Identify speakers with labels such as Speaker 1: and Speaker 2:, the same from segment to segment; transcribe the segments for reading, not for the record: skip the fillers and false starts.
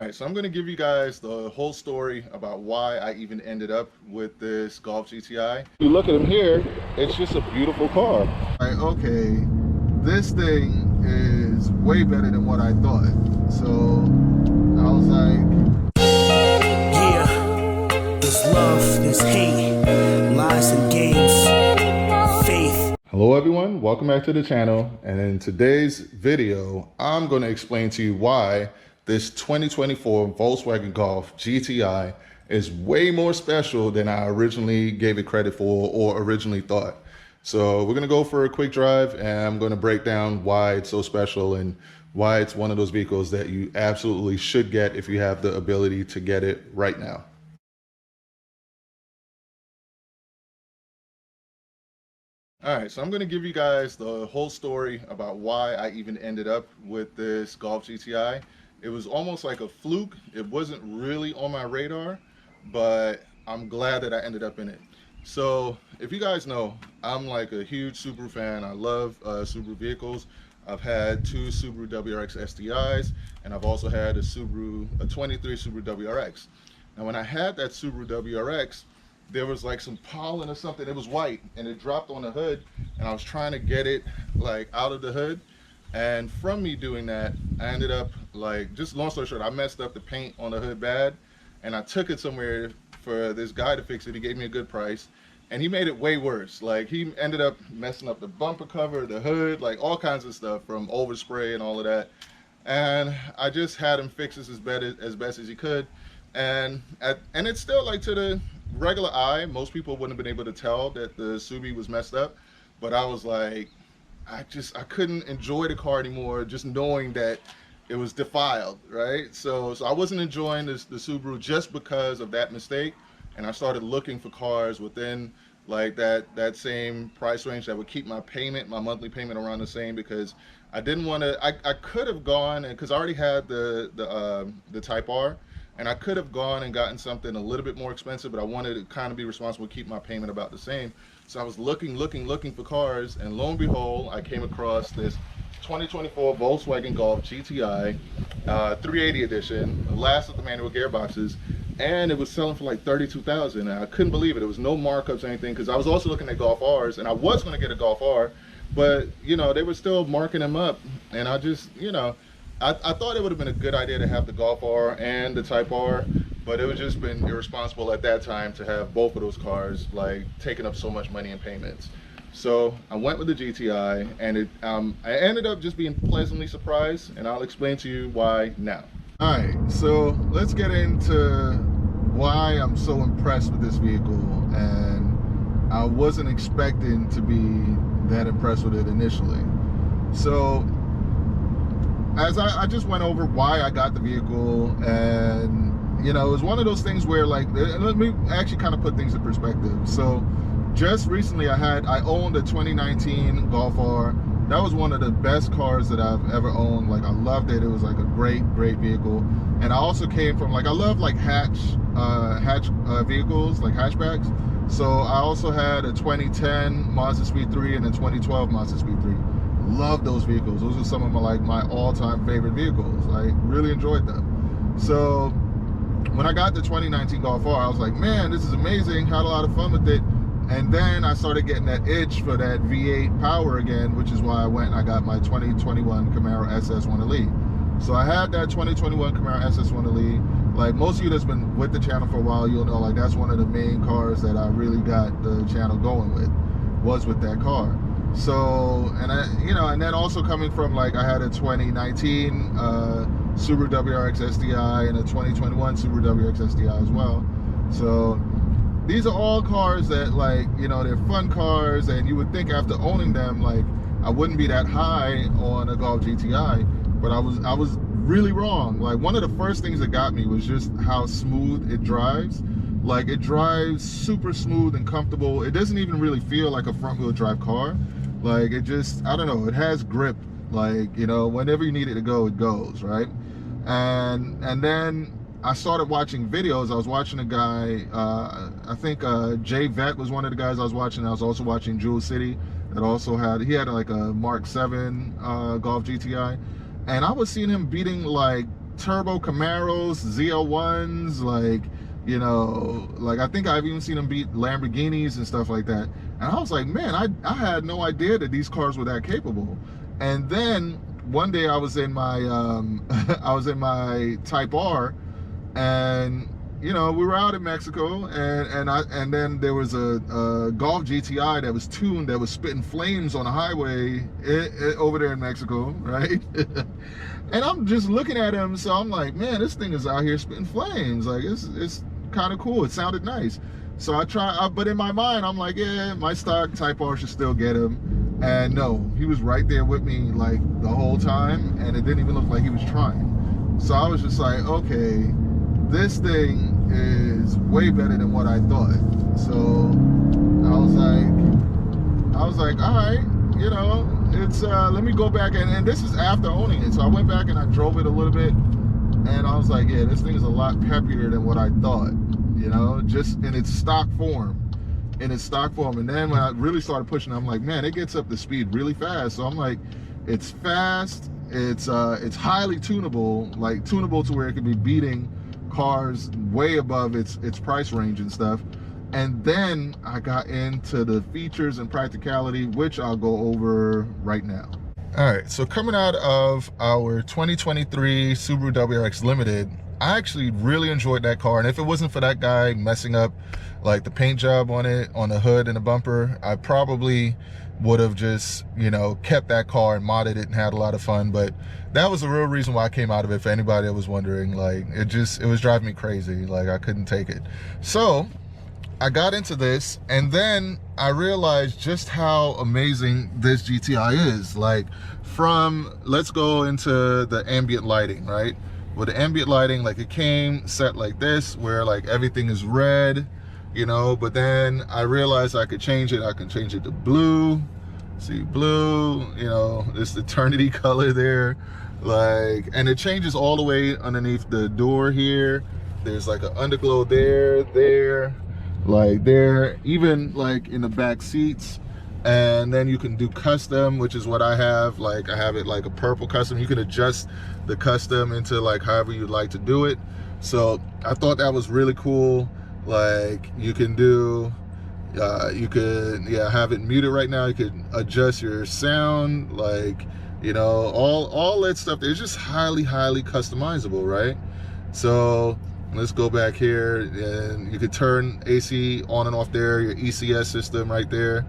Speaker 1: All right, so I'm going to give you guys the whole story about why I even ended up with this Golf GTI. You look at him here, it's just a beautiful car. All right, okay, this thing is way better than what I thought. So I was like,
Speaker 2: yeah, there's love, there's hate, lies and games, faith.
Speaker 1: hello everyone, welcome back to the channel. And in today's video, I'm going to explain to you why this 2024 Volkswagen Golf GTI is way more special than I originally gave it credit for or originally thought. So we're gonna go for a quick drive and I'm gonna break down why it's so special and why it's one of those vehicles that you absolutely should get if you have the ability to get it right now. All right, so I'm going to give you guys the whole story about why I even ended up with this Golf GTI. It was almost like a fluke. It wasn't really on my radar, but I'm glad that I ended up in it. So if you guys know, I'm like a huge Subaru fan. I love Subaru vehicles. I've had two Subaru WRX STIs, and I've also had a 23 Subaru WRX. Now when I had that Subaru WRX, there was like some pollen or something. It was white and it dropped on the hood, and I was trying to get it like out of the hood. And from me doing that, I ended up like, just long story short, I messed up the paint on the hood bad, and I took it somewhere for this guy to fix it. He gave me a good price, and he made it way worse. Like, he ended up messing up the bumper cover, the hood, like all kinds of stuff from overspray and all of that. And I just had him fix this as best as he could. And it's still, like, to the regular eye, most people wouldn't have been able to tell that the Subi was messed up. But I was like, I couldn't enjoy the car anymore just knowing that it was defiled, right? So I wasn't enjoying the Subaru just because of that mistake. And I started looking for cars within like that same price range that would keep my monthly payment around the same, because I didn't want to, I could have gone, because I already had the Type R, and I could have gone and gotten something a little bit more expensive, but I wanted to kind of be responsible to keep my payment about the same. So I was looking for cars, and lo and behold, I came across this 2024 Volkswagen Golf GTI 380 edition, the last of the manual gearboxes, and it was selling for like $32,000. And I couldn't believe it. There was no markups or anything, because I was also looking at Golf Rs, and I was going to get a Golf R, but you know, they were still marking them up, and I just, you know, I thought it would have been a good idea to have the Golf R and the Type R, but it would just been irresponsible at that time to have both of those cars like taking up so much money in payments. So I went with the GTI, and I ended up just being pleasantly surprised, and I'll explain to you why now. All right, so let's get into why I'm so impressed with this vehicle, and I wasn't expecting to be that impressed with it initially. So as I just went over why I got the vehicle, and you know, it was one of those things where, like, let me actually kind of put things in perspective. So just recently I owned a 2019 Golf R. That was one of the best cars that I've ever owned. Like, I loved it. It was like a great vehicle. And I also came from, like, I love like hatch vehicles, like hatchbacks. So I also had a 2010 Mazda Speed 3 and a 2012 Mazda Speed 3. Love those vehicles. Those are some of my all-time favorite vehicles. I really enjoyed them. So when I got the 2019 Golf R, I was like, man, this is amazing. Had a lot of fun with it. And then I started getting that itch for that V8 power again, which is why I went and I got my 2021 Camaro SS 1 Elite. So I had that 2021 Camaro SS 1 Elite. Like, most of you that's been with the channel for a while, you'll know, like, that's one of the main cars that I really got the channel going with, was with that car. So, and and then also coming from, like, I had a 2019 Subaru WRX STI and a 2021 Subaru WRX STI as well. So these are all cars that, like, you know, they're fun cars, and you would think after owning them, like, I wouldn't be that high on a Golf GTI, but I was really wrong. Like, one of the first things that got me was just how smooth it drives. Like, it drives super smooth and comfortable. It doesn't even really feel like a front-wheel drive car. Like, it just, I don't know, it has grip. Like, you know, whenever you need it to go, it goes, right? And then I started watching videos. I was watching a guy, I think Jay Vett was one of the guys I was watching. I was also watching Jewel City, that also he had like a Mark 7 Golf GTI. And I was seeing him beating like turbo Camaros, ZL1s, like, you know, like I think I've even seen them beat Lamborghinis and stuff like that. And I was like, man, I had no idea that these cars were that capable. And then one day I was in my I was in my Type R, and you know, we were out in Mexico, and then there was a Golf GTI that was tuned, that was spitting flames on the highway over there in Mexico, right? And I'm just looking at him, so I'm like, man, this thing is out here spitting flames. Like, it's kind of cool. It sounded nice. So but in my mind, I'm like, yeah, my stock Type R should still get him. And no, he was right there with me like the whole time, and it didn't even look like he was trying. So I was just like, okay, this thing is way better than what I thought. So I was like, all right, you know, it's let me go back, and this is after owning it. So I went back and I drove it a little bit, and I was like, yeah, this thing is a lot peppier than what I thought, you know, just in its stock form. And then when I really started pushing, I'm like, man, it gets up to speed really fast. So I'm like, it's fast, it's highly tunable, like tunable to where it could be beating cars way above its price range and stuff. And then I got into the features and practicality, which I'll go over right now. All right, so coming out of our 2023 Subaru WRX Limited, I actually really enjoyed that car. And if it wasn't for that guy messing up like the paint job on it, on the hood and the bumper, I probably would have just, you know, kept that car and modded it and had a lot of fun. But that was the real reason why I came out of it, for anybody that was wondering. Like, it was driving me crazy. Like, I couldn't take it. So I got into this, and then I realized just how amazing this GTI is. Like, let's go into the ambient lighting, right? With the ambient lighting, like, it came set like this, where like everything is red, you know, but then I realized I could change it. I can change it to blue. See, blue, you know, this eternity color there, like, and it changes all the way underneath the door here. There's like an underglow there, like there, even like in the back seats. And then you can do custom, which is what I have. Like, I have it like a purple custom. You can adjust the custom into like however you'd like to do it. So I thought that was really cool. Like, you can do, you could, yeah, have it muted right now. You could adjust your sound, like, you know, all that stuff. It's just highly customizable, right? So let's go back here, and you could turn AC on and off there, your ECS system right there.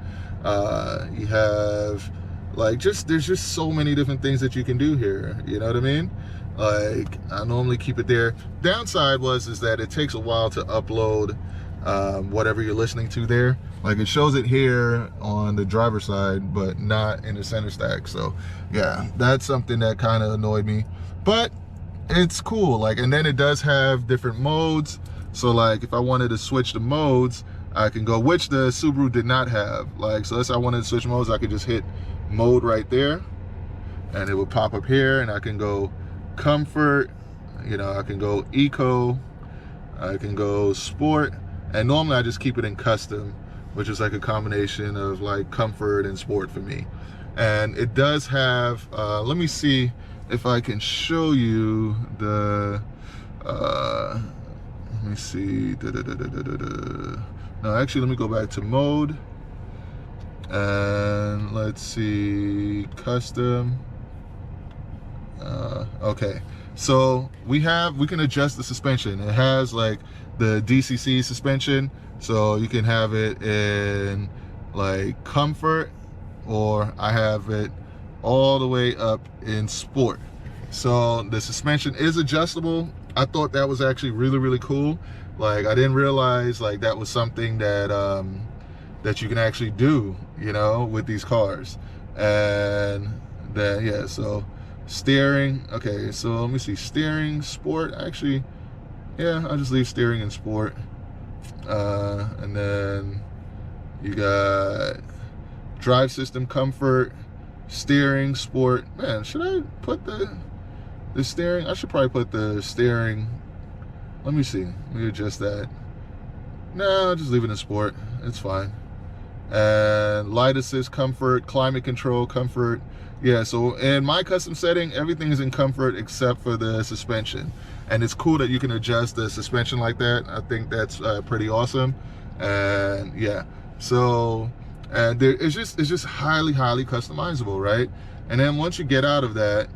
Speaker 1: You have like, there's just so many different things that you can do here, you know what I mean? Like, I normally keep it there. Downside is that it takes a while to upload whatever you're listening to there. Like, it shows it here on the driver's side, but not in the center stack. So yeah, that's something that kind of annoyed me, but it's cool. Like, and then it does have different modes. So like, if I wanted to switch the modes, I can go, which the Subaru did not have. Like, so let's say I wanted to switch modes, I could just hit mode right there, and it would pop up here, and I can go comfort, you know, I can go eco, I can go sport, and normally I just keep it in custom, which is like a combination of like comfort and sport for me. And it does have, let me see if I can show you the, let me see, no, actually, let me go back to mode, and let's see, custom. Okay, so we can adjust the suspension. It has like the DCC suspension, so you can have it in like comfort, or I have it all the way up in sport. So the suspension is adjustable. I thought that was actually really cool. Like, I didn't realize like that was something that that you can actually do, you know, with these cars. And then yeah, so steering, okay, so let me see, steering, sport, actually, yeah, I'll just leave steering in sport. And then you got drive system, comfort, steering, sport. Man, should I put the steering? I should probably put the steering. Let me see. Let me adjust that. No, just leave it in sport. It's fine. and light assist comfort, climate control comfort. Yeah, so in my custom setting, everything is in comfort except for the suspension. And it's cool that you can adjust the suspension like that. I think that's pretty awesome. And yeah, so it's just highly customizable, right? And then once you get out of that,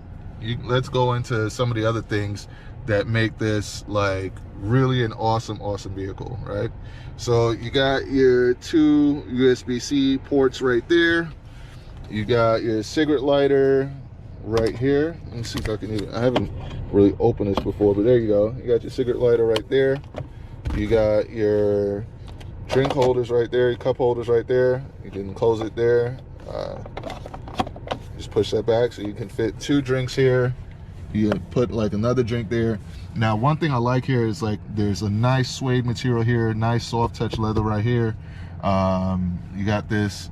Speaker 1: let's go into some of the other things that make this like really an awesome vehicle, right? So you got your 2 USB-C ports right there. You got your cigarette lighter right here. Let me see if I can even, I haven't really opened this before, but there you go. You got your cigarette lighter right there. You got your drink holders right there, your cup holders right there. You can close it there. Just push that back so you can fit 2 drinks here. You put like another drink there. Now, one thing I like here is like there's a nice suede material here, nice soft touch leather right here. You got this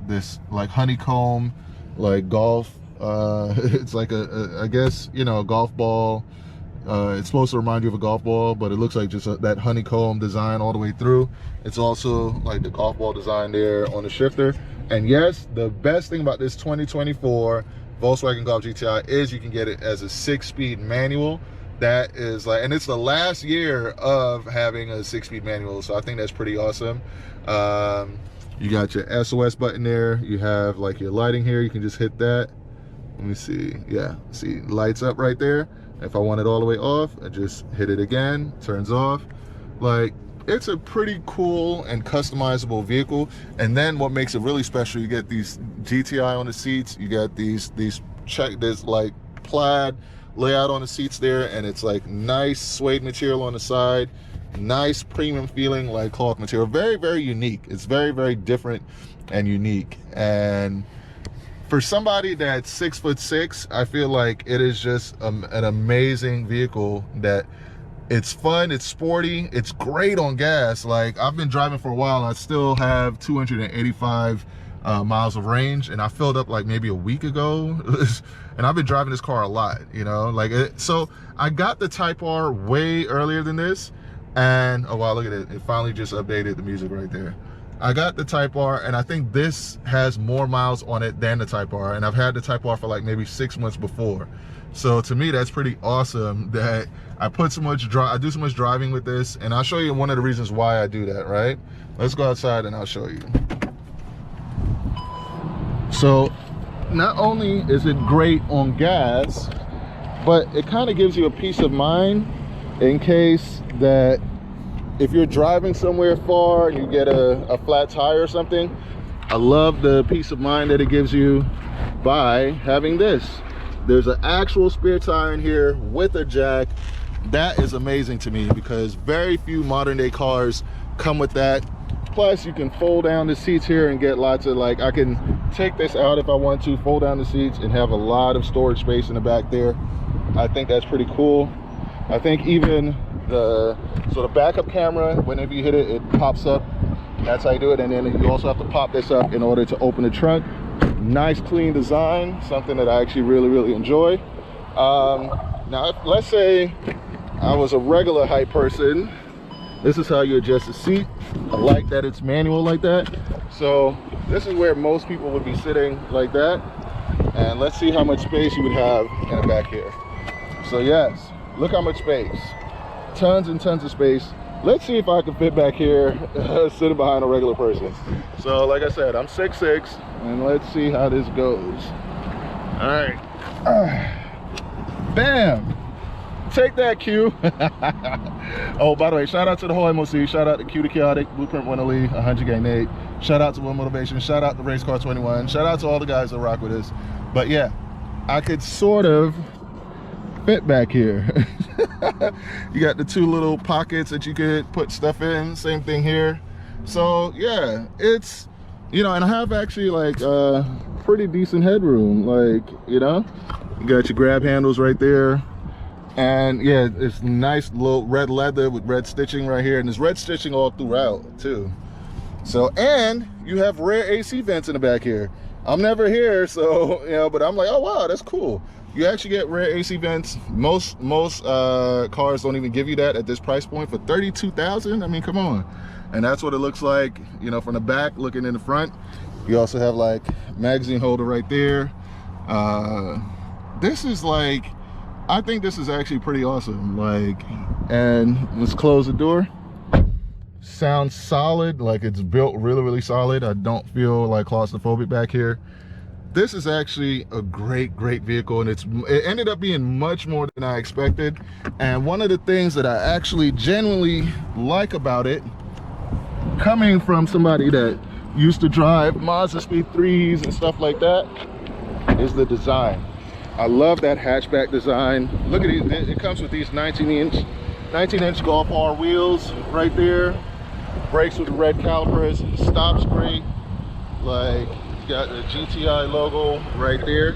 Speaker 1: like honeycomb, like golf. It's like I guess, you know, a golf ball. It's supposed to remind you of a golf ball, but it looks like just that honeycomb design all the way through. It's also like the golf ball design there on the shifter. And yes, the best thing about this 2024 Volkswagen Golf GTI is you can get it as a 6-speed manual. That is like, and it's the last year of having a 6-speed manual, so I think that's pretty awesome. You got your SOS button there. You have like your lighting here. You can just hit that. Let me see. Yeah, see, lights up right there. If I want it all the way off, I just hit it again, turns off. Like, it's a pretty cool and customizable vehicle. And then what makes it really special, you get these GTI on the seats, you got this like plaid layout on the seats there, and it's like nice suede material on the side, nice premium feeling like cloth material. Very unique. It's very different and unique. And for somebody that's 6'6", I feel like it is just an amazing vehicle. That it's fun, it's sporty, it's great on gas. Like, I've been driving for a while, I still have 285 miles of range, and I filled up like maybe a week ago. And I've been driving this car a lot, you know, like so I got the Type R way earlier than this, and oh wow, look at it, it finally just updated the music right there. I got the Type R, and I think this has more miles on it than the Type R, and I've had the Type R for like maybe 6 months before. So to me, that's pretty awesome that I do so much driving with this. And I'll show you one of the reasons why I do that, right? Let's go outside and I'll show you. So not only is it great on gas, but it kind of gives you a peace of mind in case that if you're driving somewhere far and you get a flat tire or something. I love the peace of mind that it gives you by having this. There's an actual spare tire in here with a jack. That is amazing to me because very few modern day cars come with that. Plus you can fold down the seats here and get lots of, like, I can take this out if I want to, fold down the seats and have a lot of storage space in the back there. I think that's pretty cool. I think even the backup camera, whenever you hit it, it pops up. That's how you do it. And then you also have to pop this up in order to open the trunk. Nice clean design, something that I actually really enjoy. Now let's say I was a regular height person. This is how you adjust the seat. I like that it's manual like that. So this is where most people would be sitting, like that. And let's see how much space you would have in the back here. So yes, look how much space. Tons and tons of space. Let's see if I can fit back here sitting behind a regular person. So like I said, I'm 6'6", and let's see how this goes. All right. Bam! Take that, Q. Oh, by the way, shout out to the whole MOC. Shout out to Q the Chaotic, Blueprint 108, 100 Gang Nate. Shout out to Will Motivation. Shout out to Race Car 21. Shout out to all the guys that rock with us. But yeah, I could sort of fit back here. You got the 2 little pockets that you could put stuff in. Same thing here. So yeah, it's, you know, and I have actually like pretty decent headroom. Like, you know, you got your grab handles right there. And yeah, it's nice little red leather with red stitching right here, and there's red stitching all throughout too. So, and you have rear AC vents in the back here. I'm never here, so, you know, but I'm like, oh wow, that's cool. You actually get rear AC vents. Most cars don't even give you that at this price point for $32,000. I mean, come on. And that's what it looks like, you know, from the back looking in the front. You also have like magazine holder right there. This is like, I think this is actually pretty awesome. Like, and let's close the door. Sounds solid, like it's built really solid. I don't feel like claustrophobic back here. This is actually a great vehicle, and it ended up being much more than I expected. And one of the things that I actually genuinely like about it, coming from somebody that used to drive Mazda Speed 3s and stuff like that, is the design. I love that hatchback design. Look at it, it comes with these 19-inch Golf R wheels right there. Brakes with the red calipers, stops great. Like, got the GTI logo right there.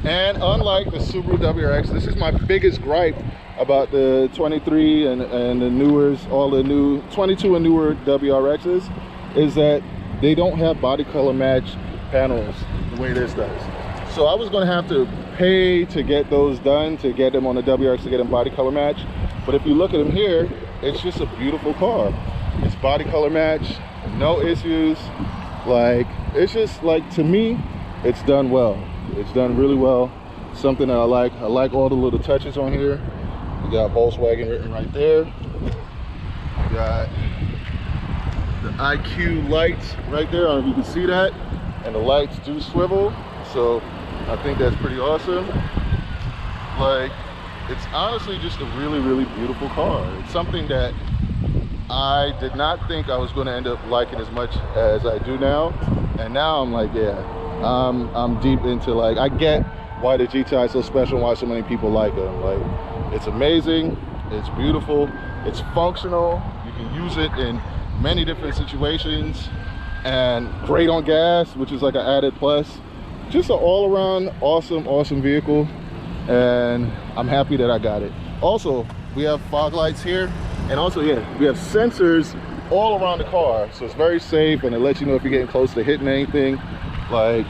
Speaker 1: And unlike the Subaru WRX, this is my biggest gripe about the 23 and the newers, all the new 22 and newer WRXs, is that they don't have body color match panels the way this does. So I was going to have to pay to get those done, to get them on the WRX, to get them body color match. But if you look at them here, it's just a beautiful car. It's body color match, no issues. Like, it's just like, to me, it's done well. It's done really well. Something that I like. I like all the little touches on here. You got Volkswagen written right there. You got the IQ lights right there. I don't know if you can see that. And the lights do swivel. So I think that's pretty awesome. Like, it's honestly just a really beautiful car. It's something that I did not think I was going to end up liking as much as I do now. And now I'm like, yeah, I'm deep into, like, I get why the GTI is so special and why so many people like them. Like, it's amazing, it's beautiful, it's functional, you can use it in many different situations, and great on gas, which is like an added plus. Just an all-around awesome vehicle, and I'm happy that I got it. Also, we have fog lights here, and also, yeah, we have sensors all around the car, so it's very safe, and it lets you know if you're getting close to hitting anything. Like,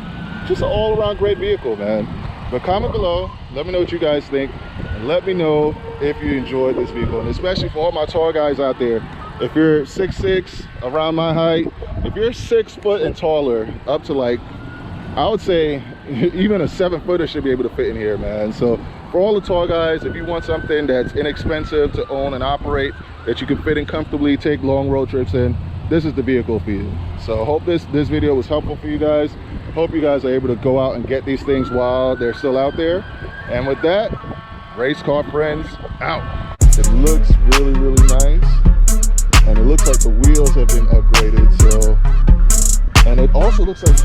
Speaker 1: just an all-around great vehicle, man. But comment below, let me know what you guys think, and let me know if you enjoyed this vehicle. And especially for all my tall guys out there, if you're 6'6", around my height, if you're 6 foot and taller, up to, like, I would say even a 7-footer should be able to fit in here, man. So for all the tall guys, if you want something that's inexpensive to own and operate, that you can fit in comfortably, take long road trips in, this is the vehicle for you. So I hope this video was helpful for you guys. Hope you guys are able to go out and get these things while they're still out there. And with that, race car friends out. It looks really nice, and it looks like the wheels have been upgraded. So, and it also looks like